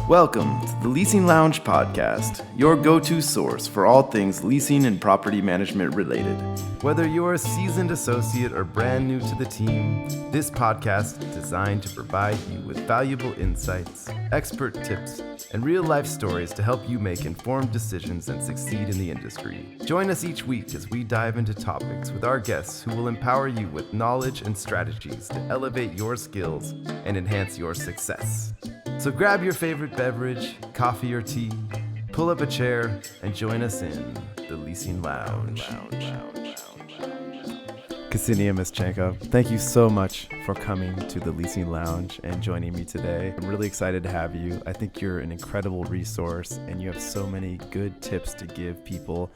Welcome to the Leasing Lounge podcast, your go-to source for all things leasing and property management related. Whether you're a seasoned associate or brand new to the team, this podcast is designed to provide you with valuable insights, expert tips, and real-life stories to help you make informed decisions and succeed in the industry. Join us each week as we dive into topics with our guests who will empower you with knowledge and strategies to elevate your skills and enhance your success. So grab your favorite beverage, coffee or tea, pull up a chair, and join us in the Leasing Lounge. Ksenia, Mishchenko, thank you so much for coming to the Leasing Lounge and joining me today. I'm really excited to have you. I think you're an incredible resource and you have so many good tips to give people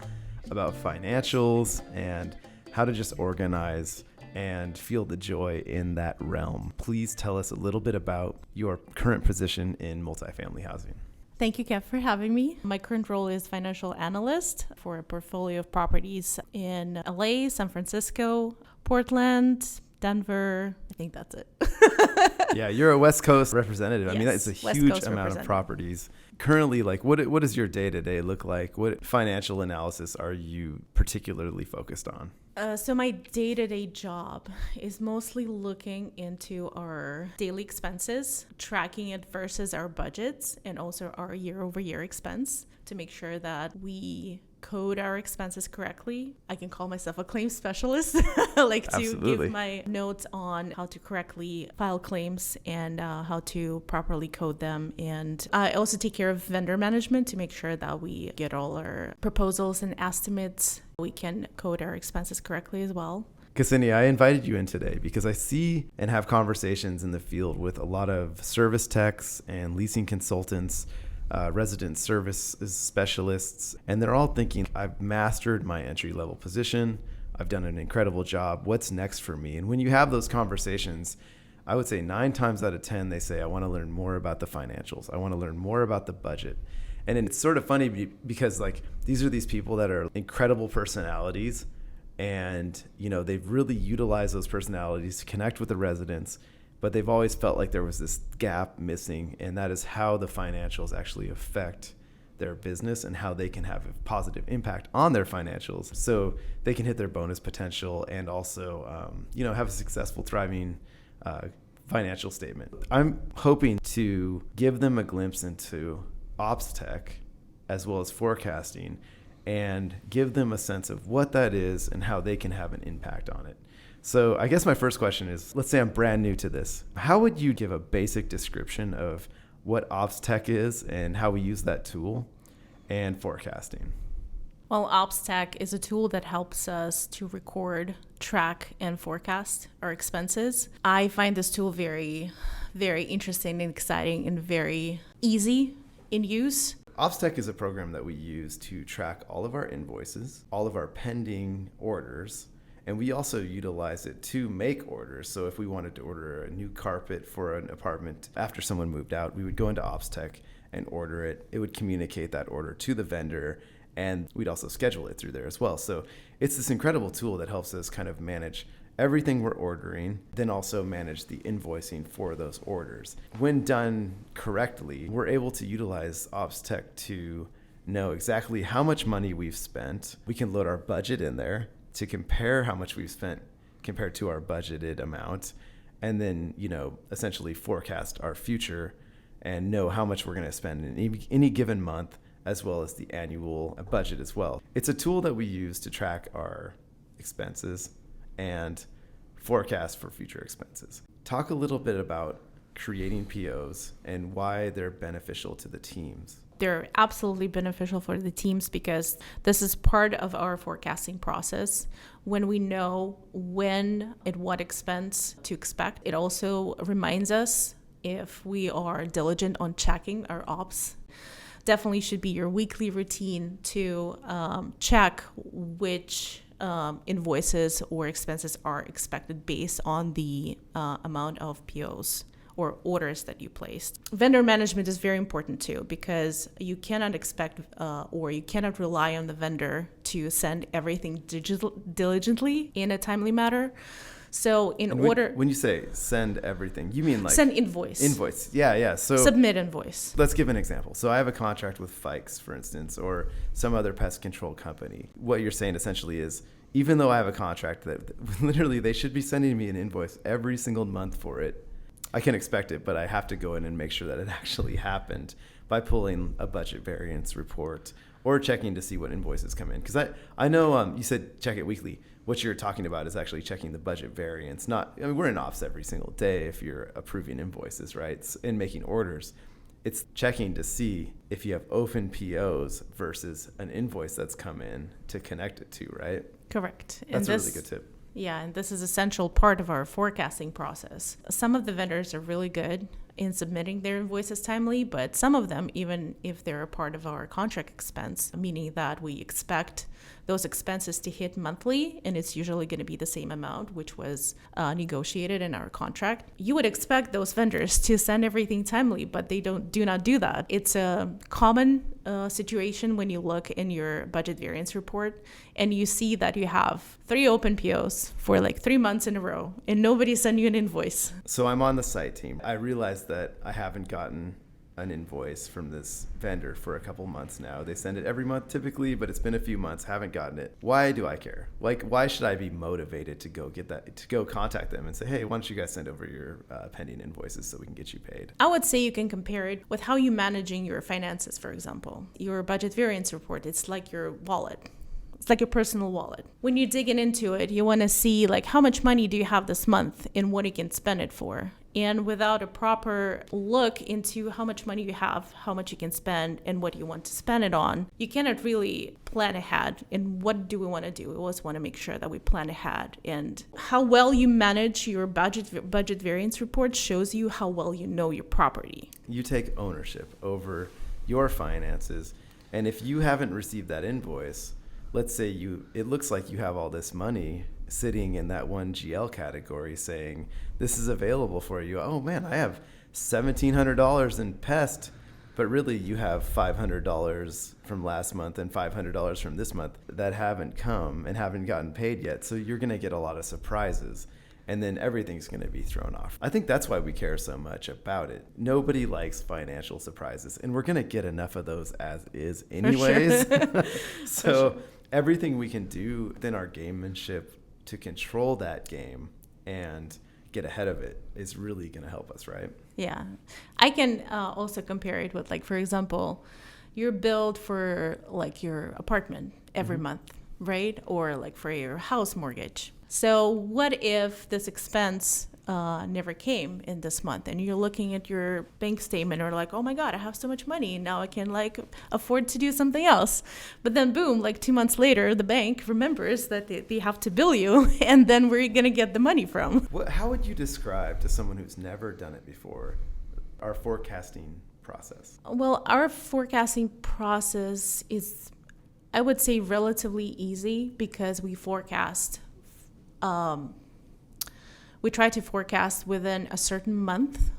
about financials and how to just organize and feel the joy in that realm. Please tell us a little bit about your current position in multifamily housing. Thank you, Kev, for having me. My current role is financial analyst for a portfolio of properties in LA, San Francisco, Portland, Denver. I think that's it. Yeah, you're a West Coast representative. Yes, I mean, that's a huge amount of properties. Currently, what does your day-to-day look like? What financial analysis are you particularly focused on? So my day-to-day job is mostly looking into our daily expenses, tracking it versus our budgets, and also our year-over-year expense to make sure that we code our expenses correctly. I can call myself a claims specialist. I like to Absolutely. give my notes on how to correctly file claims and how to properly code them. And I also take care of vendor management to make sure that we get all our proposals and estimates. We can code our expenses correctly as well. Ksenia, I invited you in today because I see and have conversations in the field with a lot of service techs and leasing consultants, resident services specialists, and they're all thinking, I've mastered my entry-level position. I've done an incredible job. What's next for me? And when you have those conversations, I would say 9 times out of 10, they say, I want to learn more about the financials. I want to learn more about the budget. And it's sort of funny because these are these people that are incredible personalities, and they've really utilized those personalities to connect with the residents, but they've always felt like there was this gap missing, and that is how the financials actually affect their business and how they can have a positive impact on their financials so they can hit their bonus potential and also have a successful, thriving financial statement. I'm hoping to give them a glimpse into ops tech as well as forecasting and give them a sense of what that is and how they can have an impact on it. So I guess my first question is, let's say I'm brand new to this. How would you give a basic description of what ops tech is and how we use that tool and forecasting? Well, Ops Tech is a tool that helps us to record, track, and forecast our expenses. I find this tool very, very interesting and exciting and very easy in use. Ops Tech is a program that we use to track all of our invoices, all of our pending orders, and we also utilize it to make orders. So if we wanted to order a new carpet for an apartment after someone moved out, we would go into Ops Tech and order it. It would communicate that order to the vendor, and we'd also schedule it through there as well. So it's this incredible tool that helps us kind of manage everything we're ordering, then also manage the invoicing for those orders. When done correctly, we're able to utilize Ops Tech to know exactly how much money we've spent. We can load our budget in there to compare how much we've spent compared to our budgeted amount, and then, essentially forecast our future and know how much we're going to spend in any given month, as well as the annual budget as well. It's a tool that we use to track our expenses and forecast for future expenses. Talk a little bit about creating POs and why they're beneficial to the teams. They're absolutely beneficial for the teams because this is part of our forecasting process. When we know when and what expense to expect, it also reminds us if we are diligent on checking our ops. Definitely should be your weekly routine to check which invoices or expenses are expected based on the amount of POs or orders that you placed. Vendor management is very important too, because you cannot expect or you cannot rely on the vendor to send everything diligently in a timely manner. So when you say send everything, you mean like send invoice. Invoice. Yeah. So submit invoice. Let's give an example. So I have a contract with Fikes, for instance, or some other pest control company. What you're saying essentially is, even though I have a contract that literally they should be sending me an invoice every single month for it, I can expect it, but I have to go in and make sure that it actually happened by pulling a budget variance report or checking to see what invoices come in. Because I know you said check it weekly. What you're talking about is actually checking the budget variance. We're in ops every single day if you're approving invoices, right? And making orders. It's checking to see if you have open POs versus an invoice that's come in to connect it to, right? Correct. That's a really good tip. Yeah, and this is an essential part of our forecasting process. Some of the vendors are really good in submitting their invoices timely, but some of them, even if they're a part of our contract expense, meaning that we expect those expenses to hit monthly, and it's usually going to be the same amount, which was negotiated in our contract. You would expect those vendors to send everything timely, but they do not do that. It's a common situation when you look in your budget variance report and you see that you have 3 open POs for like 3 months in a row and nobody sent you an invoice. So I'm on the site team. I realized that I haven't gotten an invoice from this vendor for a couple months now. They send it every month typically, but it's been a few months, haven't gotten it. Why do I care? Like, why should I be motivated to go contact them and say, hey, why don't you guys send over your pending invoices so we can get you paid? I would say you can compare it with how you're managing your finances, for example. Your budget variance report, it's like your wallet. It's like your personal wallet. When you're digging into it, you want to see like how much money do you have this month and what you can spend it for. And without a proper look into how much money you have, how much you can spend, and what you want to spend it on, you cannot really plan ahead. And what do we want to do? We always want to make sure that we plan ahead. And how well you manage your budget variance report shows you how well you know your property. You take ownership over your finances. And if you haven't received that invoice, let's say it looks like you have all this money sitting in that one GL category saying, this is available for you. Oh man, I have $1,700 in pest, but really you have $500 from last month and $500 from this month that haven't come and haven't gotten paid yet. So you're going to get a lot of surprises and then everything's going to be thrown off. I think that's why we care so much about it. Nobody likes financial surprises, and we're going to get enough of those as is anyways. Sure. So everything we can do within our gamemanship to control that game and get ahead of it is really going to help us, right? Yeah. I can also compare it with, like, for example, your bill for like your apartment every month, right? Or like for your house mortgage. So what if this expense never came in this month and you're looking at your bank statement or like, oh my God, I have so much money and now I can like afford to do something else. But then boom, like 2 months later, the bank remembers that they have to bill you, and then where are you going to get the money from? How would you describe to someone who's never done it before our forecasting process? Well, our forecasting process is, I would say, relatively easy because we forecast we try to forecast within a certain month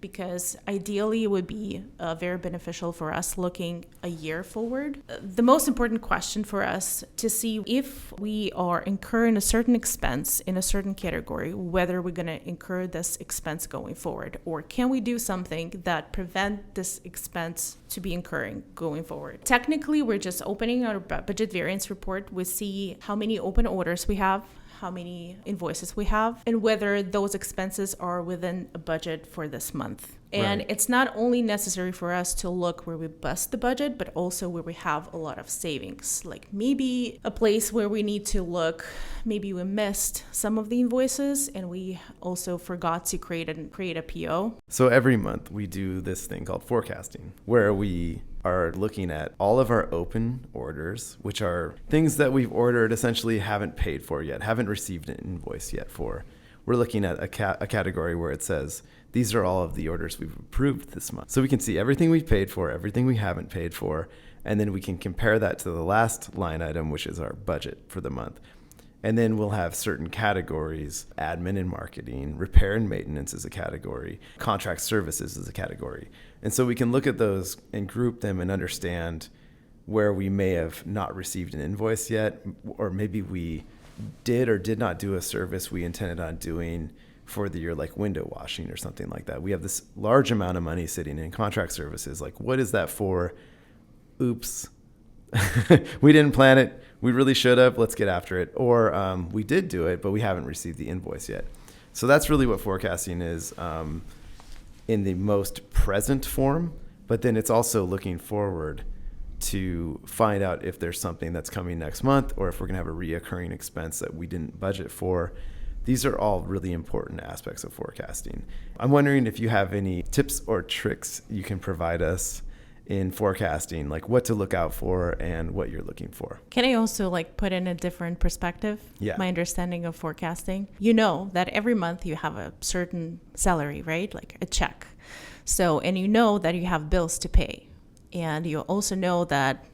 because ideally it would be very beneficial for us looking a year forward. The most important question for us to see if we are incurring a certain expense in a certain category, whether we're going to incur this expense going forward, or can we do something that prevent this expense to be incurring going forward. Technically, we're just opening our budget variance report. We see how many open orders we have, how many invoices we have, and whether those expenses are within a budget for this month. And Right. It's not only necessary for us to look where we bust the budget, but also where we have a lot of savings. Like maybe a place where we need to look, maybe we missed some of the invoices and we also forgot to create a PO. So every month we do this thing called forecasting, where we are looking at all of our open orders, which are things that we've ordered essentially haven't paid for yet, haven't received an invoice yet for. We're looking at a category where it says, these are all of the orders we've approved this month. So we can see everything we've paid for, everything we haven't paid for, and then we can compare that to the last line item, which is our budget for the month. And then we'll have certain categories: admin and marketing, repair and maintenance is a category, contract services is a category. And so we can look at those and group them and understand where we may have not received an invoice yet, or maybe we did or did not do a service we intended on doing for the year, like window washing or something like that. We have this large amount of money sitting in contract services. Like, what is that for? Oops. We didn't plan it. We really should have. Let's get after it. Or we did do it, but we haven't received the invoice yet. So that's really what forecasting is in the most present form. But then it's also looking forward to find out if there's something that's coming next month or if we're going to have a reoccurring expense that we didn't budget for. These are all really important aspects of forecasting. I'm wondering if you have any tips or tricks you can provide us in forecasting, like what to look out for and what you're looking for. Can I also put in a different perspective? Yeah. My understanding of forecasting. You know that every month you have a certain salary, right? Like a check. So, and you know that you have bills to pay. And you also know that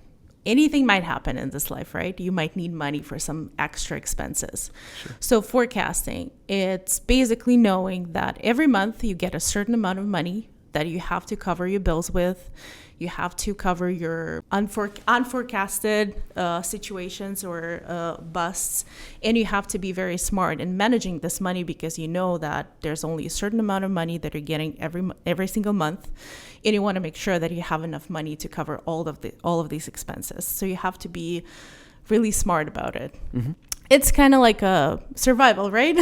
anything might happen in this life, right? You might need money for some extra expenses. Sure. So forecasting, it's basically knowing that every month you get a certain amount of money that you have to cover your bills with. You have to cover your unforecasted situations or busts. And you have to be very smart in managing this money because you know that there's only a certain amount of money that you're getting every single month. And you want to make sure that you have enough money to cover all of these expenses. So you have to be really smart about it. Mm-hmm. It's kind of like a survival, right?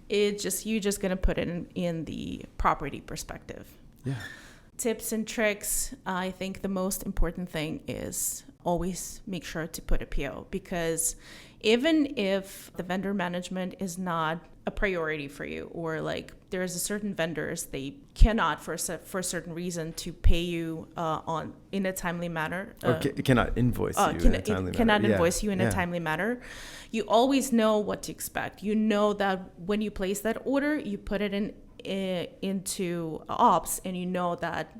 You're just going to put it in the property perspective. Yeah. Tips and tricks, I think the most important thing is always make sure to put a PO, because even if the vendor management is not a priority for you, or there's a certain vendors, they cannot for a certain reason to pay you in a timely manner. Or cannot invoice you in a timely manner. Cannot invoice you in a timely manner. You always know what to expect. You know that when you place that order, you put it into ops, and you know that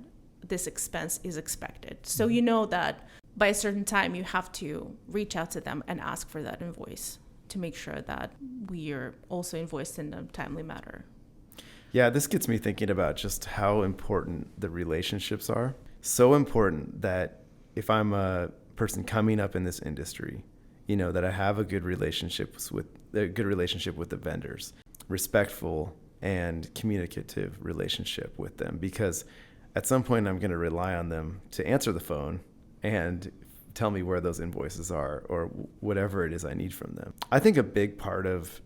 this expense is expected. So you know that by a certain time you have to reach out to them and ask for that invoice to make sure that we are also invoiced in a timely manner. Yeah, this gets me thinking about just how important the relationships are. So important that if I'm a person coming up in this industry, that I have a good relationship with the vendors, respectful and communicative relationship with them, because at some point I'm going to rely on them to answer the phone and tell me where those invoices are or whatever it is I need from them. I think a big part of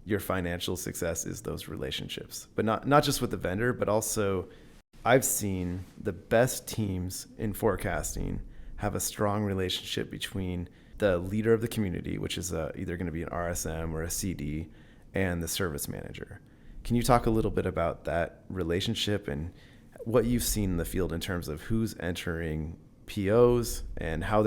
your financial success is those relationships, but not just with the vendor, but also I've seen the best teams in forecasting have a strong relationship between the leader of the community, which is either going to be an RSM or a CD, and the service manager. Can you talk a little bit about that relationship and what you've seen in the field in terms of who's entering POs and how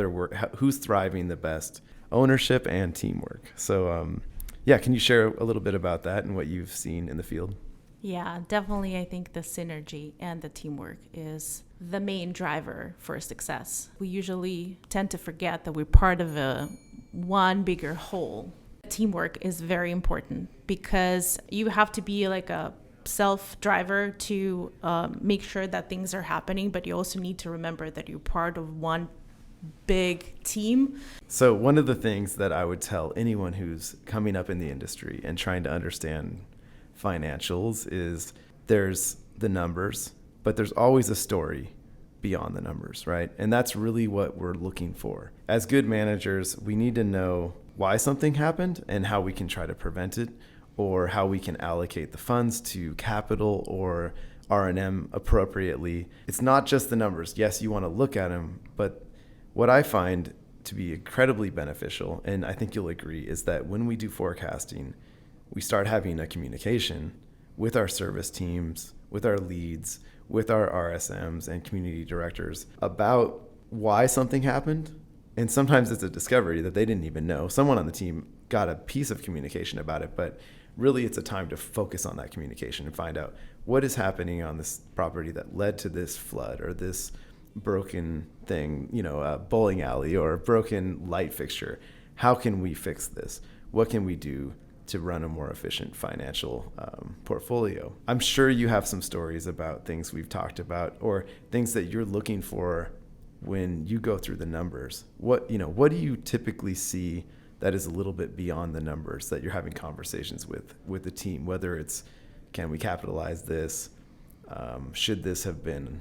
who's thriving the best, ownership and teamwork? So, can you share a little bit about that and what you've seen in the field? Yeah, definitely. I think the synergy and the teamwork is the main driver for success. We usually tend to forget that we're part of one bigger whole. Teamwork is very important because you have to be like a self-driver to make sure that things are happening, but you also need to remember that you're part of one big team. So one of the things that I would tell anyone who's coming up in the industry and trying to understand financials is there's the numbers, but there's always a story beyond the numbers, right? And that's really what we're looking for. As good managers, we need to know why something happened and how we can try to prevent it, or how we can allocate the funds to capital or R&M appropriately. It's not just the numbers. Yes, you want to look at them, but what I find to be incredibly beneficial, and I think you'll agree, is that when we do forecasting, we start having a communication with our service teams, with our leads, with our RSMs and community directors about why something happened. And sometimes it's a discovery that they didn't even know. Someone on the team got a piece of communication about it, but really it's a time to focus on that communication and find out what is happening on this property that led to this flood or this broken thing, a bowling alley or a broken light fixture. How can we fix this? What can we do to run a more efficient financial portfolio? I'm sure you have some stories about things we've talked about or things that you're looking for when you go through the numbers. What do you typically see that is a little bit beyond the numbers that you're having conversations with the team, whether it's, can we capitalize this? Should this have been,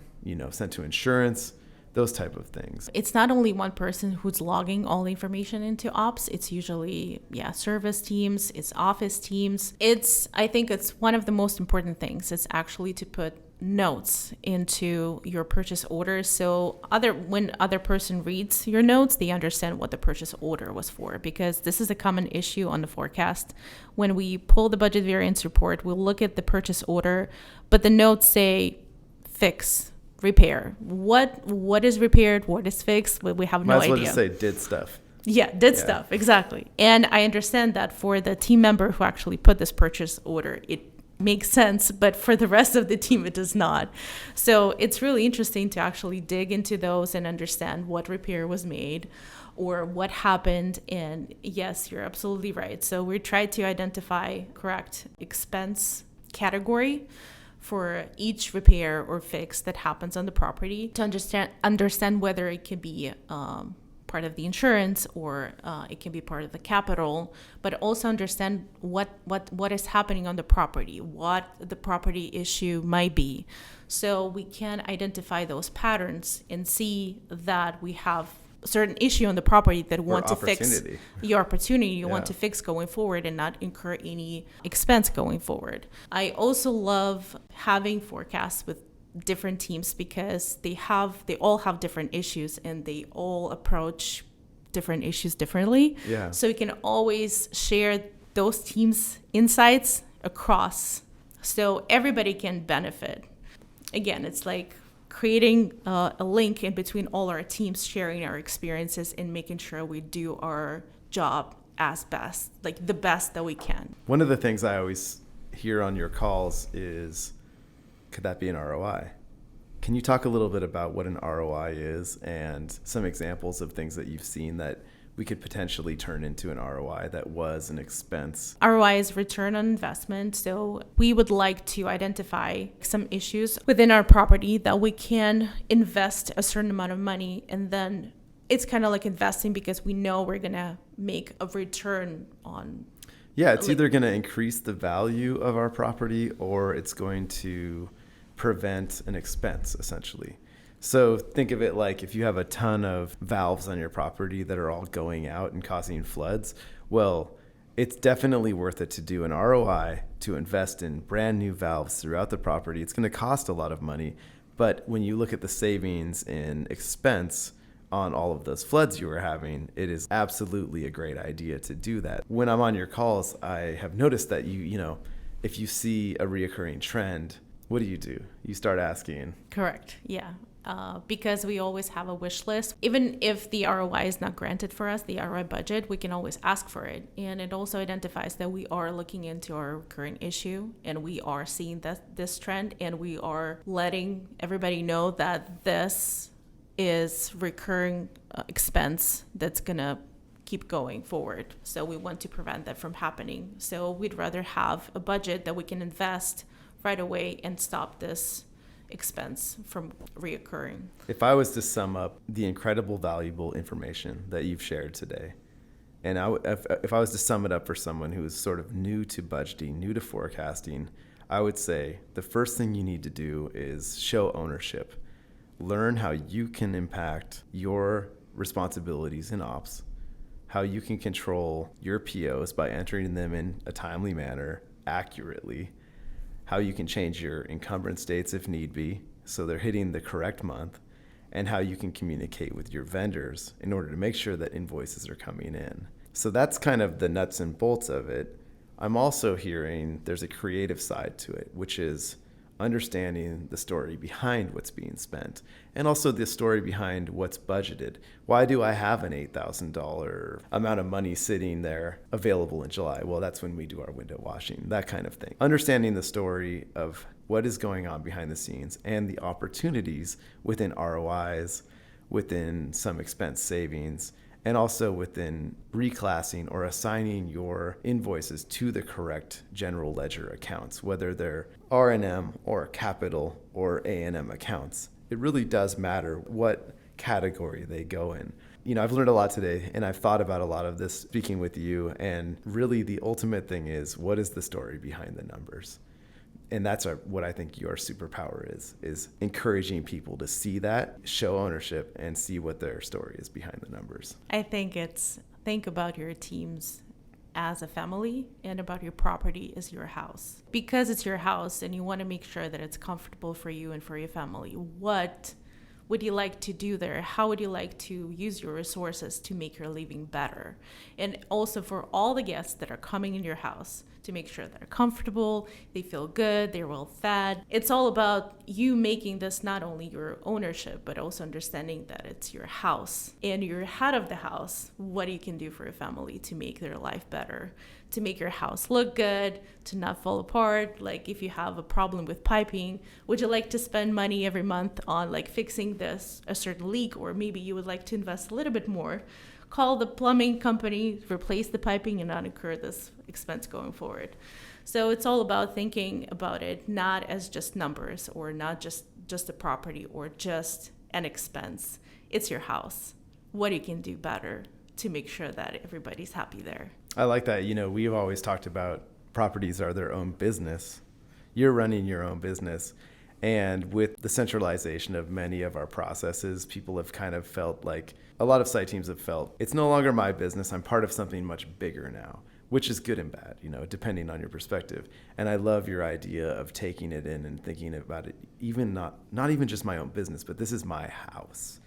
sent to insurance? Those type of things. It's not only one person who's logging all the information into ops. It's usually, service teams, it's office teams. I think it's one of the most important things. It's actually to put notes into your purchase order. So when other person reads your notes, they understand what the purchase order was for, because this is a common issue on the forecast. When we pull the budget variance report, we'll look at the purchase order, but the notes say fix, repair. What is repaired? What is fixed? We have no idea. Might as well just say did stuff. Yeah, did stuff, exactly. And I understand that for the team member who actually put this purchase order, it makes sense, but for the rest of the team, it does not. So it's really interesting to actually dig into those and understand what repair was made or what happened. And yes, you're absolutely right. So we try to identify correct expense category for each repair or fix that happens on the property to understand whether it can be part of the insurance or it can be part of the capital, but also understand what is happening on the property, what the property issue might be. So we can identify those patterns and see that we have a certain issue on the property that we want to fix. Your opportunity you want to fix going forward and not incur any expense going forward. I also love having forecasts with different teams because they all have different issues and they all approach different issues differently. Yeah. So you can always share those teams' insights across so everybody can benefit. Again, it's like creating a link in between all our teams, sharing our experiences and making sure we do our job as best, like the best that we can. One of the things I always hear on your calls is, could that be an ROI? Can you talk a little bit about what an ROI is and some examples of things that you've seen that we could potentially turn into an ROI that was an expense? ROI is return on investment. So we would like to identify some issues within our property that we can invest a certain amount of money, and then it's kind of like investing because we know we're going to make a return on. Yeah, it's either going to increase the value of our property or it's going to prevent an expense, essentially. So think of it like if you have a ton of valves on your property that are all going out and causing floods, well, it's definitely worth it to do an ROI to invest in brand new valves throughout the property. It's going to cost a lot of money, but when you look at the savings in expense on all of those floods you were having, it is absolutely a great idea to do that. When I'm on your calls, I have noticed that you if you see a reoccurring trend, what do? You start asking. Correct. Yeah. Because we always have a wish list. Even if the ROI is not granted for us, the ROI budget, we can always ask for it. And it also identifies that we are looking into our current issue and we are seeing this trend and we are letting everybody know that this is recurring expense that's going to keep going forward. So we want to prevent that from happening. So we'd rather have a budget that we can invest right away and stop this expense from reoccurring. If I was to sum up the incredible valuable information that you've shared today, and if I was to sum it up for someone who is sort of new to budgeting, new to forecasting, I would say the first thing you need to do is show ownership. Learn how you can impact your responsibilities in ops, how you can control your POs by entering them in a timely manner, accurately, how you can change your encumbrance dates if need be, so they're hitting the correct month, and how you can communicate with your vendors in order to make sure that invoices are coming in. So that's kind of the nuts and bolts of it. I'm also hearing there's a creative side to it, which is understanding the story behind what's being spent and also the story behind what's budgeted. Why do I have an $8,000 amount of money sitting there available in July? Well, that's when we do our window washing, that kind of thing. Understanding the story of what is going on behind the scenes and the opportunities within ROIs, within some expense savings, and also within reclassing or assigning your invoices to the correct general ledger accounts, whether they're R&M or capital or A&M accounts. It really does matter what category they go in. I've learned a lot today, and I've thought about a lot of this speaking with you. And really, the ultimate thing is, what is the story behind the numbers? And that's what I think your superpower is encouraging people to see that, show ownership, and see what their story is behind the numbers. I think think about your teams as a family and about your property as your house. Because it's your house and you want to make sure that it's comfortable for you and for your family, what would you like to do there? How would you like to use your resources to make your living better? And also for all the guests that are coming in your house, to make sure they're comfortable, they feel good, they're well fed. It's all about you making this not only your ownership, but also understanding that it's your house and you're head of the house. What you can do for your family to make their life better, to make your house look good, to not fall apart. Like if you have a problem with piping, would you like to spend money every month on like fixing a certain leak, or maybe you would like to invest a little bit more? Call the plumbing company, replace the piping, and not incur this expense going forward. So it's all about thinking about it not as just numbers, or not just a property or just an expense. It's your house. What you can do better to make sure that everybody's happy there. I like that. We've always talked about properties are their own business. You're running your own business. And with the centralization of many of our processes, people have kind of felt like, a lot of site teams have felt, it's no longer my business. I'm part of something much bigger now, which is good and bad, depending on your perspective. And I love your idea of taking it in and thinking about it, even not even just my own business, but this is my house.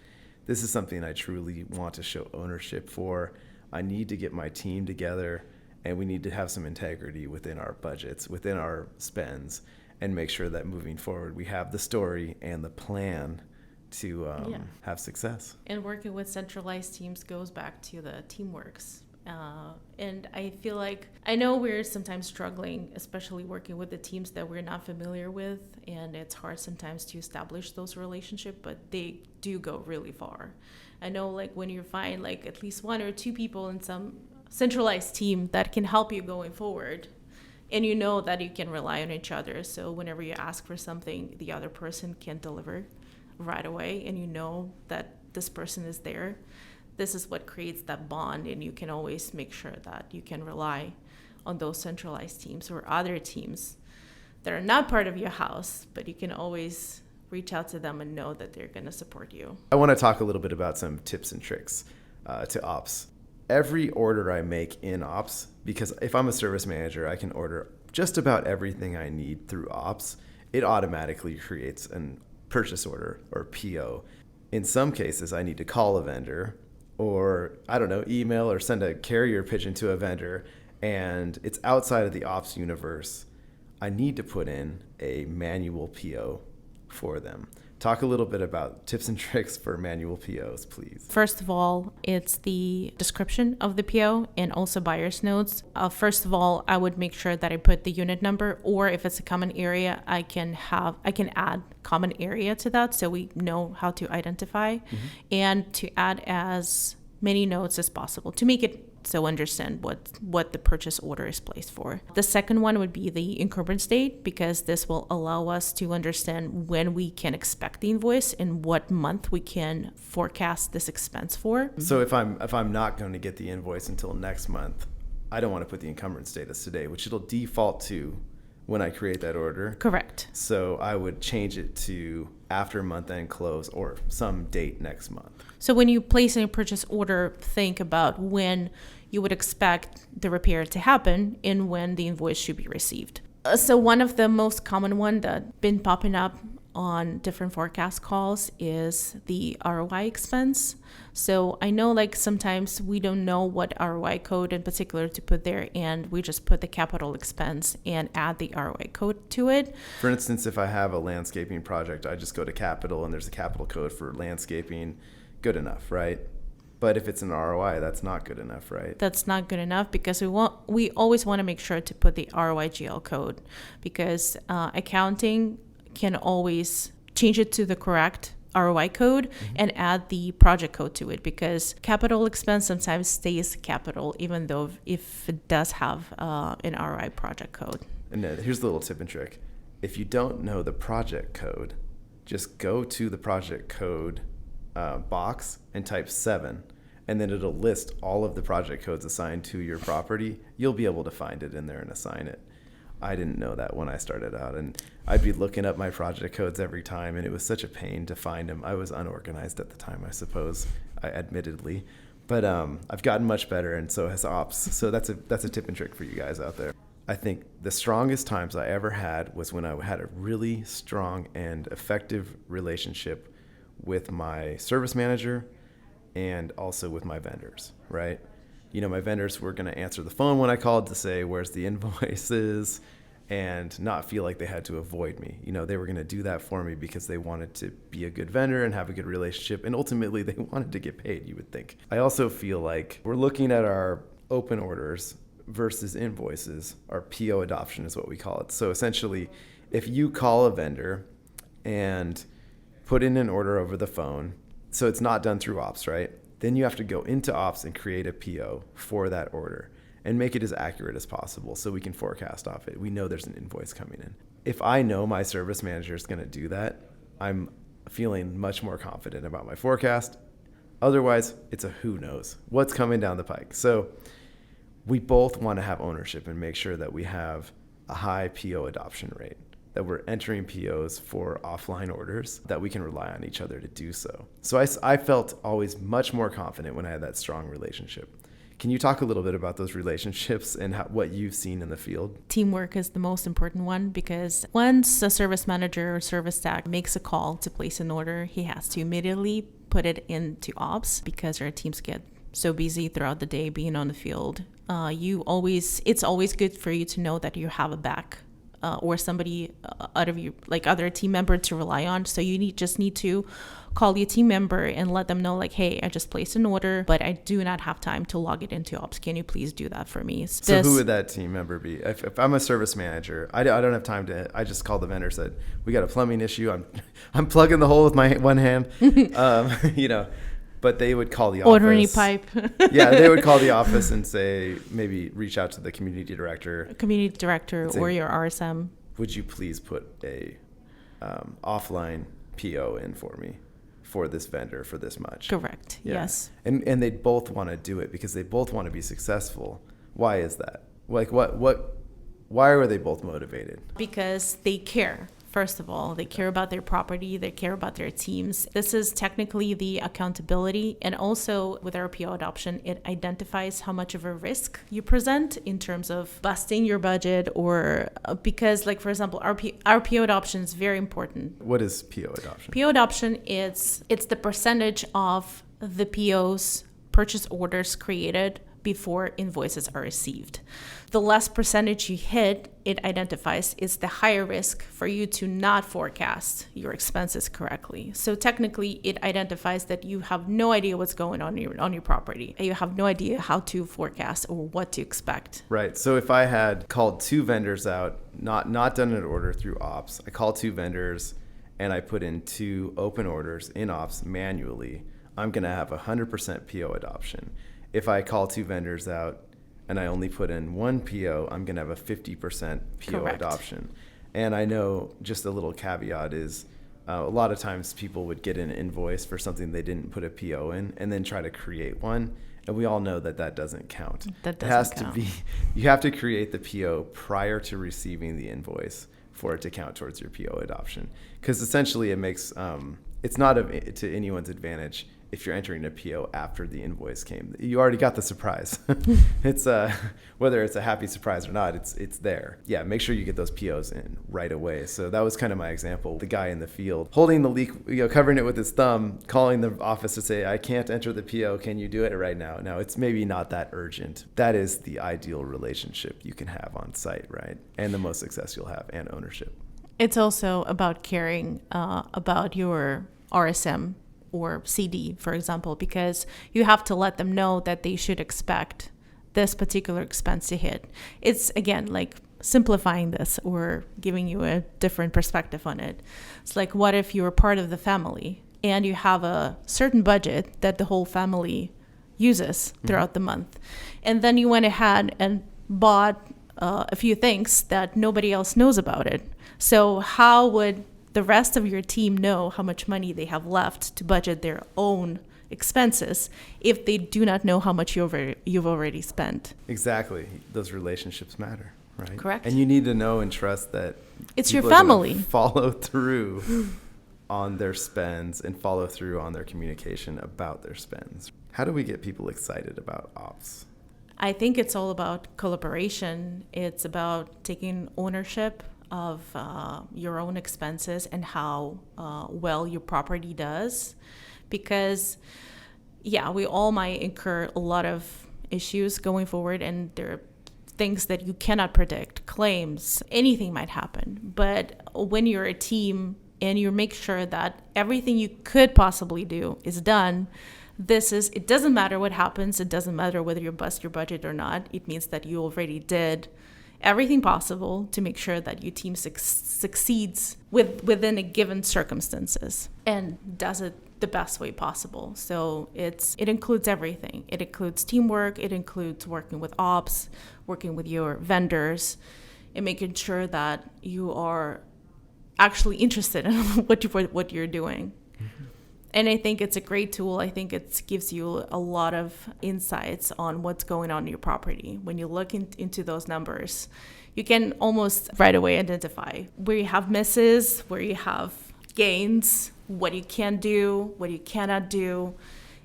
This is something I truly want to show ownership for. I need to get my team together, and we need to have some integrity within our budgets, within our spends, and make sure that moving forward we have the story and the plan to have success. And working with centralized teams goes back to the teamworks. And I feel like, I know we're sometimes struggling, especially working with the teams that we're not familiar with, and it's hard sometimes to establish those relationships, but they do go really far. I know like when you find like at least one or two people in some centralized team that can help you going forward, and you know that you can rely on each other. So whenever you ask for something, the other person can deliver right away, and you know that this person is there. This is what creates that bond, and you can always make sure that you can rely on those centralized teams or other teams that are not part of your house, but you can always reach out to them and know that they're going to support you. I want to talk a little bit about some tips and tricks to ops. Every order I make in ops, because if I'm a service manager, I can order just about everything I need through ops. It automatically creates a purchase order or PO. In some cases, I need to call a vendor, or email or send a carrier pigeon to a vendor, and it's outside of the ops universe. I need to put in a manual PO for them. Talk a little bit about tips and tricks for manual POs, please. First of all, it's the description of the PO and also buyer's notes. First of all, I would make sure that I put the unit number, or if it's a common area, I can add common area to that so we know how to identify, and to add as many notes as possible to make it so understand what the purchase order is placed for. The second one would be the encumbrance date, because this will allow us to understand when we can expect the invoice and what month we can forecast this expense for. So if I'm not going to get the invoice until next month, I don't want to put the encumbrance date as today, which it'll default to when I create that order. Correct. So I would change it to after month end close or some date next month. So when you place a purchase order, think about when you would expect the repair to happen and when the invoice should be received. So one of the most common one that been popping up on different forecast calls is the ROI expense. So I know like sometimes we don't know what ROI code in particular to put there, and we just put the capital expense and add the ROI code to it. For instance, if I have a landscaping project, I just go to capital and there's a capital code for landscaping. Good enough, right? But if it's an ROI, that's not good enough, right? That's not good enough, because we always want to make sure to put the ROI GL code, because accounting can always change it to the correct ROI code and add the project code to it, because capital expense sometimes stays capital even though if it does have an ROI project code. And here's the little tip and trick. If you don't know the project code, just go to the project code box and type 7, and then it'll list all of the project codes assigned to your property. You'll be able to find it in there and assign it. I didn't know that when I started out, and I'd be looking up my project codes every time, and it was such a pain to find them. I was unorganized at the time, I suppose, admittedly, but I've gotten much better, and so has ops. So that's a tip and trick for you guys out there. I think the strongest times I ever had was when I had a really strong and effective relationship with my service manager and also with my vendors, right? You know, my vendors were going to answer the phone when I called to say, where's the invoices, and not feel like they had to avoid me. You know, they were going to do that for me because they wanted to be a good vendor and have a good relationship. And ultimately, they wanted to get paid, you would think. I also feel like we're looking at our open orders versus invoices. Our PO adoption is what we call it. So essentially, if you call a vendor and put in an order over the phone, so it's not done through ops, right? Then you have to go into ops and create a PO for that order and make it as accurate as possible so we can forecast off it. We know there's an invoice coming in. If I know my service manager is going to do that, I'm feeling much more confident about my forecast. Otherwise, it's a who knows what's coming down the pike. So we both want to have ownership and make sure that we have a high PO adoption rate, that we're entering POs for offline orders, that we can rely on each other to do so. So I felt always much more confident when I had that strong relationship. Can you talk a little bit about those relationships and what you've seen in the field? Teamwork is the most important one, because once a service manager or service tech makes a call to place an order, he has to immediately put it into ops because our teams get so busy throughout the day being on the field. It's always good for you to know that you have a back or somebody out of you, like other team member to rely on. So you just need to call your team member and let them know, like, hey, I just placed an order, but I do not have time to log it into ops. Can you please do that for me? So who would that team member be? If I'm a service manager, I don't have time to, I just called the vendor, said, we got a plumbing issue. I'm plugging the hole with my one hand, you know, but they would call the office. Order any pipe. Yeah, they would call the office and say, maybe reach out to the community director. Say, or your RSM. Would you please put a offline PO in for me for this vendor for this much? Correct. Yeah. Yes. And they both want to do it because they both want to be successful. Why is that? Like why are they both motivated? Because they care. First of all, they care about their property, they care about their teams. This is technically the accountability. And also with our PO adoption, it identifies how much of a risk you present in terms of busting your budget, or because, like, for example, our PO adoption is very important. What is PO adoption? PO adoption it's the percentage of the PO's purchase orders created before invoices are received. The less percentage you hit, it identifies is the higher risk for you to not forecast your expenses correctly. So technically, it identifies that you have no idea what's going on your property. You have no idea how to forecast or what to expect. Right. So if I had called two vendors out, not done an order through ops, I called two vendors and I put in two open orders in ops manually, I'm going to have 100% PO adoption. If I call two vendors out and I only put in one PO, I'm going to have a 50% PO Correct. adoption. And I know just a little caveat is a lot of times people would get an invoice for something they didn't put a PO in and then try to create one. And we all know that doesn't count. That doesn't count. You have to create the PO prior to receiving the invoice for it to count towards your PO adoption. Because essentially it makes, it's not to anyone's advantage if you're entering a PO after the invoice came. You already got the surprise. It's whether it's a happy surprise or not, it's there. Yeah, make sure you get those POs in right away. So that was kind of my example. The guy in the field holding the leak, covering it with his thumb, calling the office to say, I can't enter the PO. Can you do it right now? Now, it's maybe not that urgent. That is the ideal relationship you can have on site, right? And the most success you'll have, and ownership. It's also about caring about your RSM or CD, for example, because you have to let them know that they should expect this particular expense to hit. It's, again, like simplifying this or giving you a different perspective on it. It's like, what if you're part of the family and you have a certain budget that the whole family uses throughout the month, and then you went ahead and bought a few things that nobody else knows about it. So how would the rest of your team know how much money they have left to budget their own expenses if they do not know how much you've already spent. Exactly. Those relationships matter, right? Correct. And you need to know and trust that it's your people are gonna family. follow through on their spends and follow through on their communication about their spends. How do we get people excited about ops? I think it's all about collaboration. It's about taking ownership of your own expenses and how well your property does. Because, yeah, we all might incur a lot of issues going forward, and there are things that you cannot predict, claims, anything might happen. But when you're a team and you make sure that everything you could possibly do is done, it doesn't matter what happens. It doesn't matter whether you bust your budget or not. It means that you already did everything possible to make sure that your team succeeds within a given circumstances and does it the best way possible. So it includes everything. It includes teamwork. It includes working with ops, working with your vendors, and making sure that you are actually interested in what you're doing. Mm-hmm. And I think it's a great tool. I think it gives you a lot of insights on what's going on in your property. When you look into those numbers, you can almost right away identify where you have misses, where you have gains, what you can do, what you cannot do.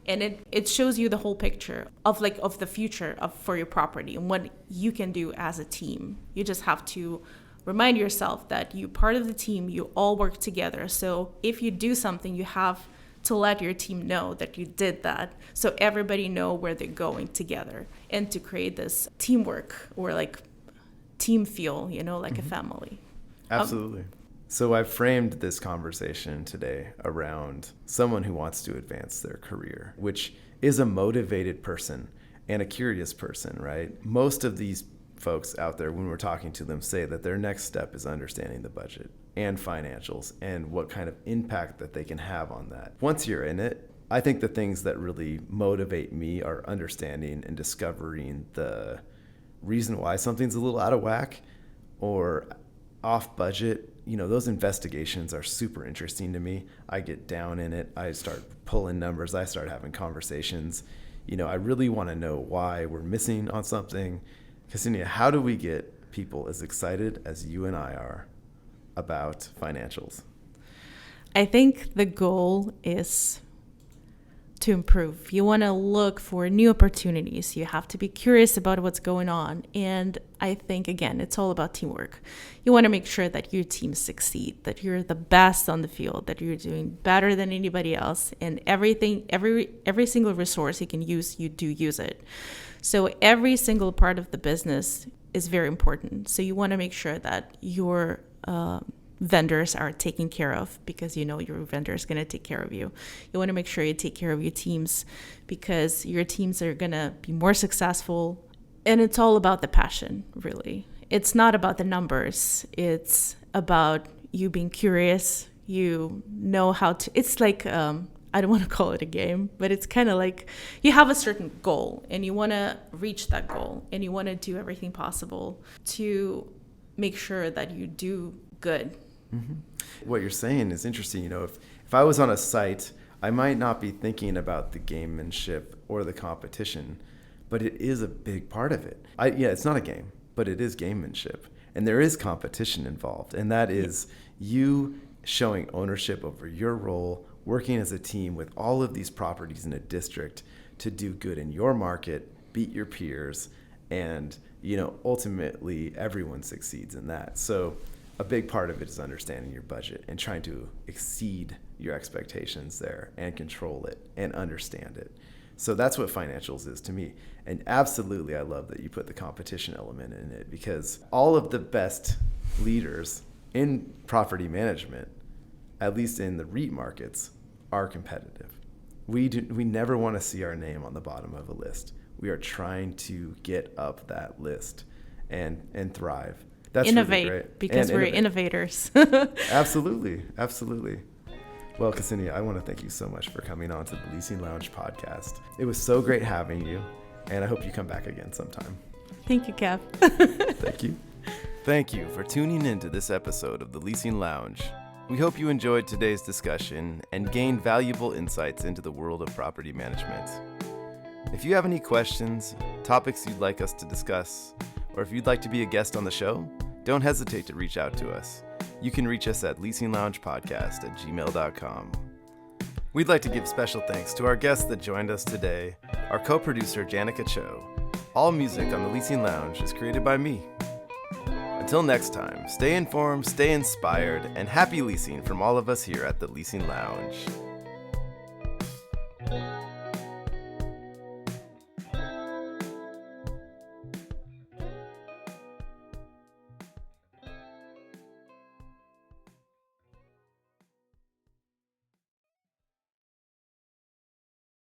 And it shows you the whole picture of the future for your property and what you can do as a team. You just have to remind yourself that you're part of the team, you all work together. So if you do something, you have to let your team know that you did that, so everybody know where they're going together, and to create this teamwork or like team feel, like a family. Absolutely. So I've framed this conversation today around someone who wants to advance their career, which is a motivated person and a curious person, right? Most of these folks out there, when we're talking to them, say that their next step is understanding the budget and financials and what kind of impact that they can have on that. Once you're in it, I think the things that really motivate me are understanding and discovering the reason why something's a little out of whack or off budget. Those investigations are super interesting to me. I get down in it. I start pulling numbers. I start having conversations. I really want to know why we're missing on something. Ksenia, how do we get people as excited as you and I are about financials? I think the goal is to improve. You want to look for new opportunities. You have to be curious about what's going on. And I think, again, it's all about teamwork. You want to make sure that your team succeed, that you're the best on the field, that you're doing better than anybody else. And every single resource you can use, you do use it. So every single part of the business is very important. So you want to make sure that your vendors are taken care of, because your vendor is going to take care of you. You want to make sure you take care of your teams, because your teams are going to be more successful. And it's all about the passion, really. It's not about the numbers. It's about you being curious. You know how to, it's like, I don't want to call it a game, but it's kind of like you have a certain goal and you want to reach that goal, and you want to do everything possible to make sure that you do good. Mm-hmm. What you're saying is interesting. If I was on a site, I might not be thinking about the gamemanship or the competition, but it is a big part of it. It's not a game, but it is gamemanship, and there is competition involved, and that is you showing ownership over your role, working as a team with all of these properties in a district to do good in your market, beat your peers, and ultimately everyone succeeds in that. So a big part of it is understanding your budget and trying to exceed your expectations there and control it and understand it. So that's what financials is to me. And absolutely, I love that you put the competition element in it, because all of the best leaders in property management, at least in the REIT markets, are competitive. We never want to see our name on the bottom of a list. We are trying to get up that list and thrive. That's innovate, really great. Because and we're innovate. Innovators. Absolutely. Well, Ksenia, I want to thank you so much for coming on to the Leasing Lounge podcast. It was so great having you, and I hope you come back again sometime. Thank you, Kev. Thank you. Thank you for tuning in to this episode of the Leasing Lounge. We hope you enjoyed today's discussion and gained valuable insights into the world of property management. If you have any questions, topics you'd like us to discuss, or if you'd like to be a guest on the show, don't hesitate to reach out to us. You can reach us at leasingloungepodcast@gmail.com. We'd like to give special thanks to our guests that joined us today, our co-producer Janica Cho. All music on the Leasing Lounge is created by me. Until next time, stay informed, stay inspired, and happy leasing from all of us here at the Leasing Lounge.